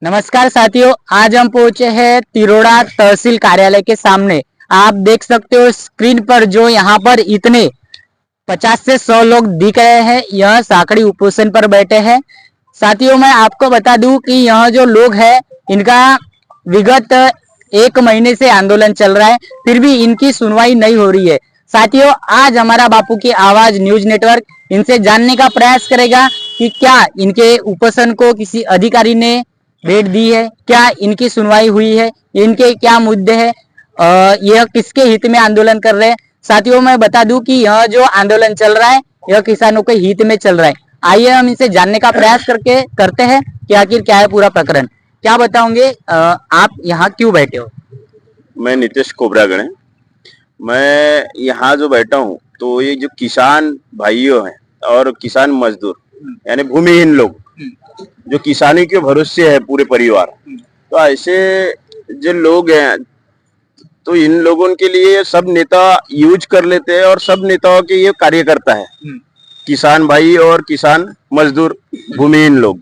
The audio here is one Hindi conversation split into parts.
नमस्कार साथियों, आज हम पहुंचे हैं तिरोड़ा तहसील कार्यालय के सामने। आप देख सकते हो स्क्रीन पर जो यहाँ पर इतने 50 से 100 लोग दिख रहे हैं। यह साकड़ी उपोषण पर बैठे हैं। साथियों, मैं आपको बता दूं कि यह जो लोग हैं इनका विगत 1 महीने से आंदोलन चल रहा है, फिर भी इनकी सुनवाई नहीं हो रही है। साथियों, आज हमारा बापू की आवाज न्यूज नेटवर्क इनसे जानने का प्रयास करेगा कि क्या इनके उपोषण को किसी अधिकारी ने भेंट दी है, क्या इनकी सुनवाई हुई है, इनके क्या मुद्दे हैं, यह किसके हित में आंदोलन कर रहे हैं। साथियों, मैं बता दूं कि यह जो आंदोलन चल रहा है यह किसानों के हित में चल रहा है। आइए हम इनसे जानने का प्रयास करते हैं कि आखिर क्या है पूरा प्रकरण। क्या बताओगे, आप यहाँ क्यों बैठे हो? मैं नितेश कोबरागढ़ है। मैं यहाँ जो बैठा हूँ तो ये जो किसान भाइयों हैं और किसान मजदूर यानी भूमिहीन लोग जो किसानी के भरोसे है पूरे परिवार, तो ऐसे जो लोग हैं तो इन लोगों के लिए सब नेता यूज कर लेते हैं और सब नेताओं के ये कार्यकर्ता है, किसान भाई और किसान मजदूर भूमिहीन लोग।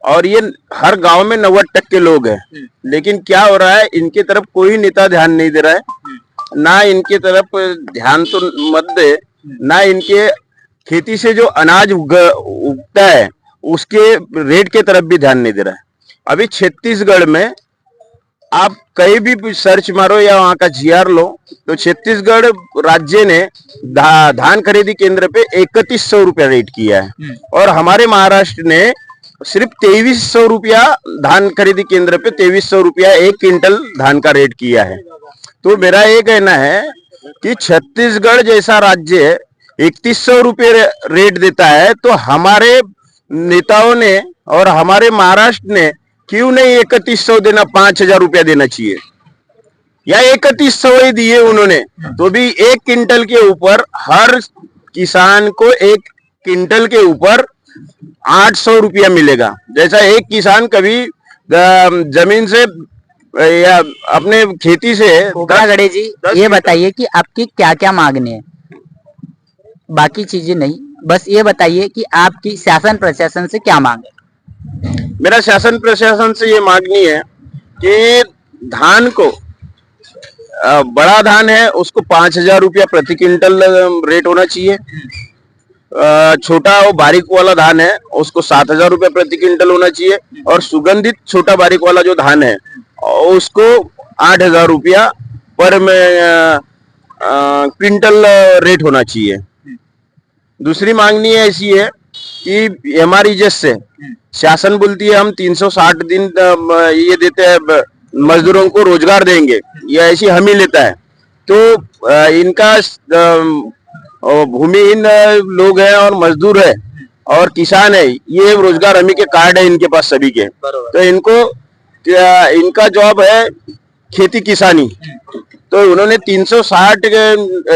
और ये हर गांव में 90% लोग हैं, लेकिन क्या हो रहा है, इनके तरफ कोई नेता ध्यान नहीं दे रहा है। ना इनके तरफ ध्यान तो मत दे, ना इनके खेती से जो अनाज उगता है उसके रेट के तरफ भी ध्यान नहीं दे रहा है। अभी छत्तीसगढ़ में आप कहीं भी सर्च मारो या वहां का जीआर लो तो छत्तीसगढ़ राज्य ने धान खरीदी केंद्र पे 3100 रुपया रेट किया है और हमारे महाराष्ट्र ने सिर्फ 2300 रुपया धान खरीदी केंद्र पे 2300 रुपया 1 क्विंटल धान का रेट किया है। तो मेरा ये कहना है कि छत्तीसगढ़ जैसा राज्य 3100 रुपये रेट देता है तो हमारे नेताओं ने और हमारे महाराष्ट्र ने क्यों नहीं 3100 देना, 5000 रुपया देना चाहिए, या 3100 ही दिए उन्होंने तो भी 1 क्विंटल के ऊपर हर किसान को 1 क्विंटल के ऊपर 800 रुपया मिलेगा। जैसा एक किसान कभी जमीन से या अपने खेती से। कोबरागढ़े जी, ये बताइए कि आपकी क्या क्या मांगने हैं, बाकी चीजें नहीं, बस ये बताइए कि आपकी शासन प्रशासन से क्या मांग है। मेरा शासन प्रशासन से ये मांगनी है कि धान को बड़ा धान है उसको 5000 रुपया प्रति क्विंटल रेट होना चाहिए। छोटा वो बारीक वाला धान है उसको 7000 रुपया प्रति क्विंटल होना चाहिए और सुगंधित छोटा बारीक वाला जो धान है उसको 8000 रुपया पर क्विंटल रेट होना चाहिए। दूसरी मांगनी है ऐसी है कि एमआरईजेस से शासन बोलती है हम 360 दिन ये देते हैं मजदूरों को रोजगार देंगे, ये ऐसी हमी लेता है। तो इनका भूमिहीन लोग हैं और मजदूर है और किसान है, ये रोजगार हमी के कार्ड है इनके पास सभी के। तो इनका जॉब है खेती किसानी, तो उन्होंने 360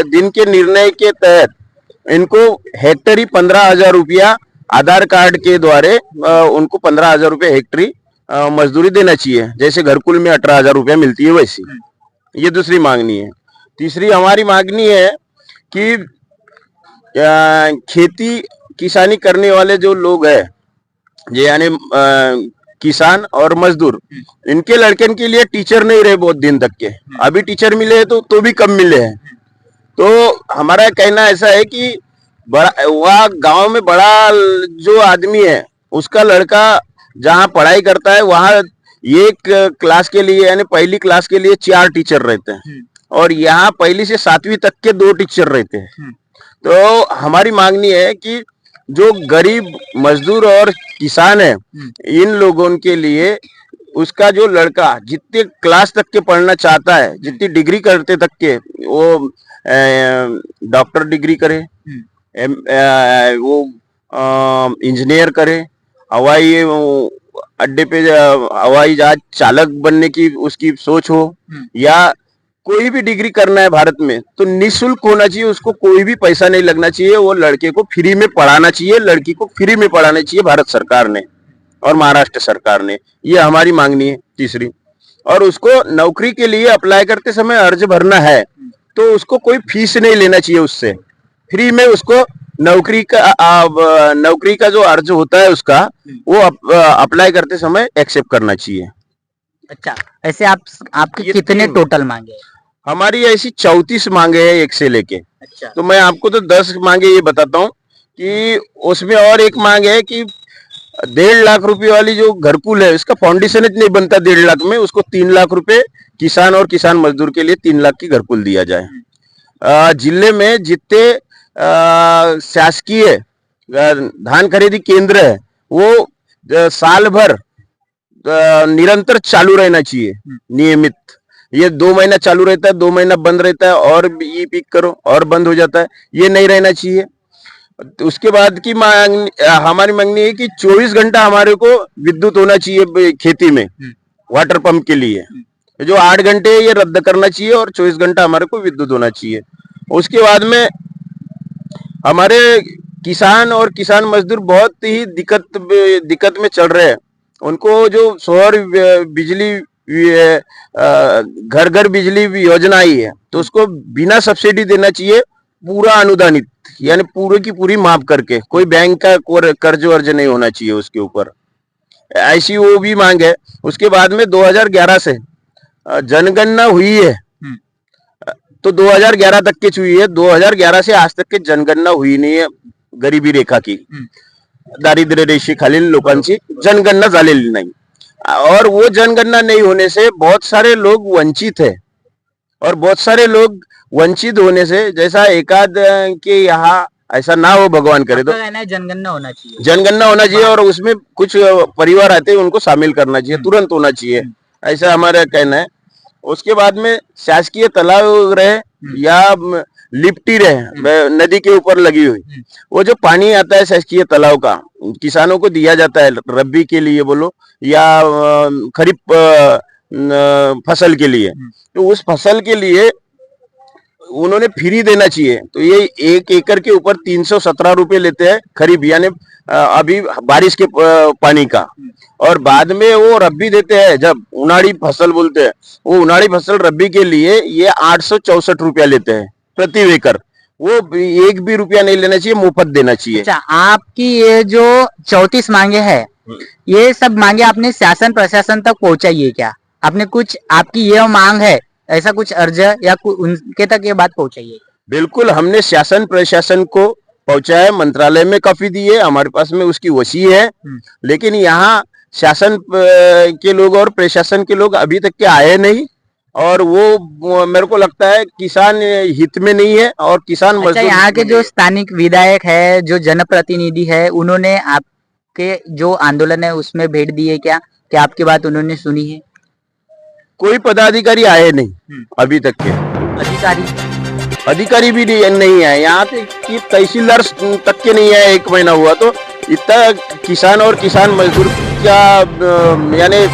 दिन के निर्णय के तहत इनको हेक्टरी 15,000 रुपया आधार कार्ड के द्वारा उनको 15,000 रुपये हेक्टरी मजदूरी देना चाहिए, जैसे घरकुल में 18,000 रुपया मिलती है वैसी। ये दूसरी मांगनी है। तीसरी हमारी मांगनी है कि खेती किसानी करने वाले जो लोग हैं यानी किसान और मजदूर, इनके लड़के के लिए टीचर नहीं रहे बहुत दिन तक के, अभी टीचर मिले हैं तो भी कम मिले हैं। तो हमारा कहना ऐसा है कि बड़ा वह गांव में बड़ा जो आदमी है उसका लड़का जहाँ पढ़ाई करता है वहाँ एक क्लास के लिए यानी पहली क्लास के लिए 4 टीचर रहते हैं और यहाँ पहली से 7वीं तक के 2 टीचर रहते हैं। तो हमारी मांगनी है कि जो गरीब मजदूर और किसान है इन लोगों के लिए उसका जो लड़का जितने क्लास तक के पढ़ना चाहता है, जितनी डिग्री करते तक के, वो डॉक्टर डिग्री करे, वो इंजीनियर करे, हवाई अड्डे पे हवाई जहाज चालक बनने की उसकी सोच हो, या कोई भी डिग्री करना है भारत में तो निःशुल्क होना चाहिए, उसको कोई भी पैसा नहीं लगना चाहिए, वो लड़के को फ्री में पढ़ाना चाहिए, लड़की को फ्री में पढ़ाना चाहिए भारत सरकार ने और महाराष्ट्र सरकार ने। ये हमारी मांगनी है तीसरी। और उसको नौकरी के लिए अप्लाई करते समय अर्ज भरना है तो उसको कोई फीस नहीं लेना चाहिए, उससे फ्री में उसको नौकरी का जो अर्ज होता है उसका वो अप्लाई करते समय एक्सेप्ट करना चाहिए। अच्छा, ऐसे आपके ये कितने तीन- टोटल मांगे हैं? हमारी ऐसी 34 मांगे हैं एक से लेके। अच्छा, तो मैं आपको तो 10 मांगे ये बताता हूँ कि उसमें और एक मांग है कि 1.5 लाख रुपए वाली जो घरकुल है उसका फाउंडेशन नहीं बनता 1.5 लाख में, उसको 3 लाख रुपए किसान और किसान मजदूर के लिए 3 लाख की घरकुल दिया जाए। जिले में जितने शासकीय धान खरीदी केंद्र है वो साल भर निरंतर चालू रहना चाहिए, नियमित। ये 2 महीना चालू रहता है, 2 महीना बंद रहता है, और ये पिक करो और बंद हो जाता है, ये नहीं रहना चाहिए। तो उसके बाद की हमारी मांगनी है कि 24 घंटा हमारे को विद्युत होना चाहिए खेती में, वाटर पंप के लिए। जो 8 घंटे ये रद्द करना चाहिए और 24 घंटा हमारे को विद्युत होना चाहिए। उसके बाद में हमारे किसान और किसान मजदूर बहुत ही दिक्कत में चल रहे हैं। उनको जो सौर बिजली घर घर बिजली योजना आई है तो उसको बिना सब्सिडी देना चाहिए, पूरा अनुदानित, यानी पूरे की पूरी माफ करके, कोई बैंक का कर्ज वर्ज नहीं होना चाहिए उसके ऊपर। ऐसी वो भी मांग है। उसके बाद में 2011 से जनगणना हुई है तो 2011 तक की हुई है, 2011 से आज तक की जनगणना हुई नहीं है गरिबी रेखा की, दारिद्र्य रेषेखालील लोकांची जनगणना झालेली नाही। और वो जनगणना नहीं होने से बहुत सारे लोग वंचित है, और बहुत सारे लोग वंचित होने से, जैसा एकाध के यहाँ ऐसा ना हो भगवान करे, तो आपका कहना है जनगणना होना चाहिए। जनगणना होना चाहिए और उसमें कुछ परिवार आते हैं उनको शामिल करना चाहिए, तुरंत होना चाहिए, ऐसा हमारा कहना है। उसके बाद में शासकीय तालाब रहे या लिपटी रहे नदी के ऊपर लगी हुई, वो जो पानी आता है शासकीय तालाब का किसानों को दिया जाता है रबी के लिए बोलो या खरीफ फसल के लिए, तो उस फसल के लिए उन्होंने फ्री देना चाहिए। तो ये 1 एकड़ के ऊपर 317 रुपए लेते हैं खरीफ, यानी अभी बारिश के पानी का, और बाद में वो रब्बी देते हैं, जब उनाड़ी फसल बोलते हैं, वो उनाड़ी फसल रब्बी के लिए ये 864 रुपया लेते हैं प्रति एकड़। वो एक भी रुपया नहीं लेना चाहिए, मुफ्त देना चाहिए। अच्छा, आपकी ये जो 34 मांगे हैं, ये सब मांगे आपने शासन प्रशासन तक पहुंचाई है क्या? आपने कुछ, आपकी ये मांग है ऐसा कुछ अर्ज या उनके तक ये बात पहुंचाई है? बिल्कुल, हमने शासन प्रशासन को पहुंचाया, मंत्रालय में काफी दी है, हमारे पास में उसकी वसी है, लेकिन यहाँ शासन के लोग और प्रशासन के लोग अभी तक के आए नहीं, और वो मेरे को लगता है किसान हित में नहीं है और किसान अच्छा, मजदूर यहाँ हित के में जो नहीं है। स्थानिक विधायक है, जो जनप्रतिनिधि है, उन्होंने आपके जो आंदोलन है उसमें भेंट दी है क्या? क्या आपकी बात उन्होंने सुनी है? कोई पदाधिकारी आए नहीं अभी तक के, अधिकारी भी नहीं है यहाँ पे, कि तहसीलदार तक के नहीं है। 1 महीना हुआ तो इतना किसान और किसान मजदूर क्या यानी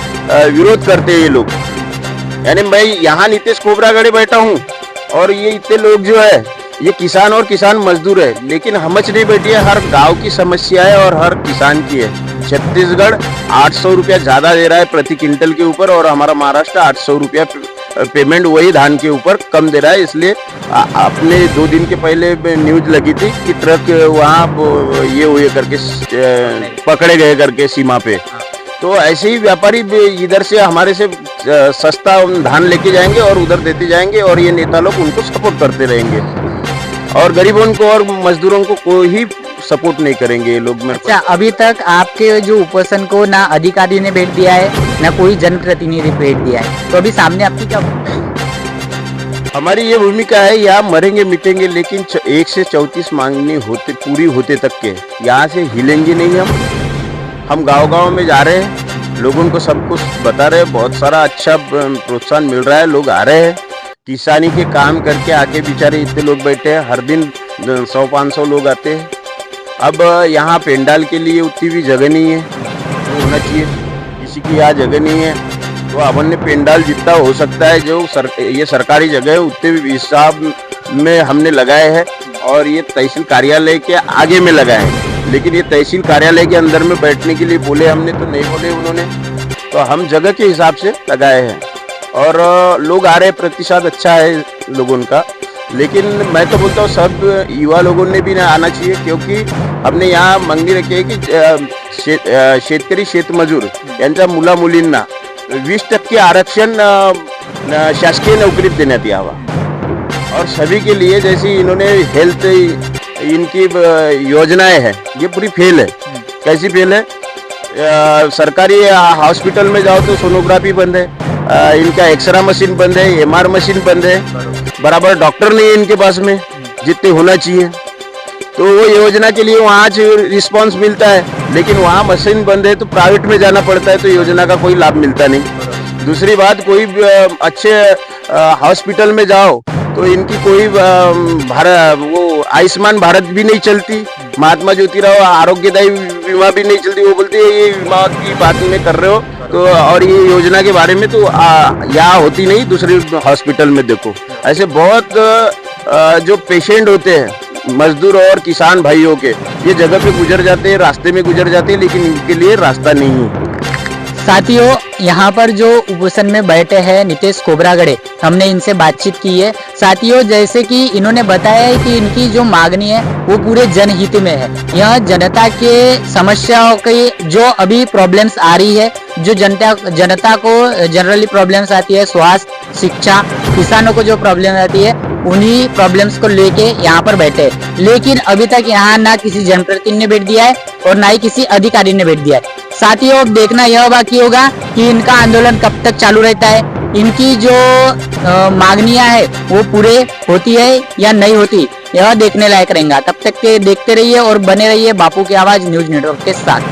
विरोध करते हैं ये लोग। यानी मैं यहाँ नीतीश कोबरागढ़े बैठा हूँ और ये इतने लोग जो है ये किसान और किसान मजदूर है, लेकिन हमच नहीं बैठी है। हर गांव की समस्या है और हर किसान की है। छत्तीसगढ़ 800 रुपया ज्यादा दे रहा है प्रति क्विंटल के ऊपर, और हमारा महाराष्ट्र 800 रुपया पेमेंट वही धान के ऊपर कम दे रहा है। इसलिए आपने 2 दिन के पहले न्यूज लगी थी कि ट्रक वहाँ ये हुए करके पकड़े गए करके सीमा पे। तो ऐसे ही व्यापारी इधर से हमारे से सस्ता धान लेके जाएंगे और उधर देते जाएंगे, और ये नेता लोग उनको सपोर्ट करते रहेंगे, और गरीबों को और मजदूरों को कोई सपोर्ट नहीं करेंगे ये लोग। अच्छा, अभी तक आपके जो उपोषण को ना अधिकारी ने भेंट दिया है ना कोई जनप्रतिनिधि भेंट दिया है, तो अभी सामने आपकी क्या भूमिका है? हमारी ये भूमिका है, यहाँ मरेंगे मिटेंगे, लेकिन 1 से 34 मांगनी होते पूरी होते तक के यहाँ से हिलेंगे नहीं। हम गांव-गांव में जा रहे हैं, लोगों को सब कुछ बता रहे हैं, बहुत सारा अच्छा प्रोत्साहन मिल रहा है, लोग आ रहे हैं किसानी के काम करके। आके बेचारे इतने लोग बैठे हैं, हर दिन 100-500 लोग आते हैं। अब यहाँ पेंडाल के लिए उतनी भी जगह नहीं है, तो होना चाहिए, किसी की यहाँ जगह नहीं है, तो अपन ने पेंडाल जितना हो सकता है जो ये सरकारी जगह है उतने भी हिसाब में हमने लगाए हैं, और ये तहसील कार्यालय के आगे में लगाए हैं। लेकिन ये तहसील कार्यालय के अंदर में बैठने के लिए बोले हमने, तो नहीं बोले उन्होंने, तो हम जगह के हिसाब से लगाए हैं, और लोग आ रहे, प्रतिशत अच्छा है लोगों का। लेकिन मैं तो बोलता हूँ सब युवा लोगों ने भी ना आना चाहिए, क्योंकि हमने यहाँ मागणी रखी आहे की शेतकरी शेतमजूर यांच्या मुला मुलींना 20% आरक्षण शासकीय नोकरीत देण्यात यावा। और सभी के लिए जैसी इन्होंने हेल्थ इनकी योजनाएं हैं, ये पूरी फेल है। कैसी फेल है? सरकारी हॉस्पिटल में जाओ तो सोनोग्राफी बंद है, इनका एक्सरा मशीन बंद है, एमआर मशीन बंद है, बराबर डॉक्टर नहीं है इनके पास में जितने होना चाहिए। तो वो योजना के लिए वहाँ से रिस्पांस मिलता है, लेकिन वहाँ मशीन बंद है तो प्राइवेट में जाना पड़ता है, तो योजना का कोई लाभ मिलता नहीं। दूसरी बात, कोई अच्छे हॉस्पिटल में जाओ तो इनकी कोई वो आयुष्मान भारत भी नहीं चलती, महात्मा ज्योतिराव आरोग्यदायी बीमा भी नहीं चलती। वो बोलते हैं ये बीमा की बात में कर रहे हो तो, और ये योजना के बारे में तो यहाँ होती नहीं, दूसरे हॉस्पिटल में देखो। ऐसे बहुत जो पेशेंट होते हैं मजदूर और किसान भाइयों के, ये जगह पे गुजर जाते हैं, रास्ते में गुजर जाते हैं, लेकिन इनके लिए रास्ता नहीं है। साथियों, यहाँ पर जो उपोषण में बैठे हैं नितेश कोबरागड़े, हमने इनसे बातचीत की है। साथियों, जैसे कि इन्होंने बताया है कि इनकी जो मांगनी है वो पूरे जनहित में है। यह जनता के समस्याओं की जो अभी प्रॉब्लम्स आ रही है, जो जनता को जनरली प्रॉब्लम्स आती है, स्वास्थ्य, शिक्षा, किसानों को जो प्रॉब्लम आती है, उन्हीं प्रॉब्लम्स को लेके यहाँ पर बैठे हैं। लेकिन अभी तक यहाँ ना किसी जनप्रतिनिधि ने भेज दिया है और ना ही किसी अधिकारी ने भेज दिया है। साथियों, अब देखना यह बाकी होगा कि इनका आंदोलन कब तक चालू रहता है, इनकी जो मांगनियां है वो पूरे होती है या नहीं होती, यह देखने लायक रहेगा। तब तक के देखते रहिए और बने रहिए बापू की आवाज न्यूज नेटवर्क के साथ।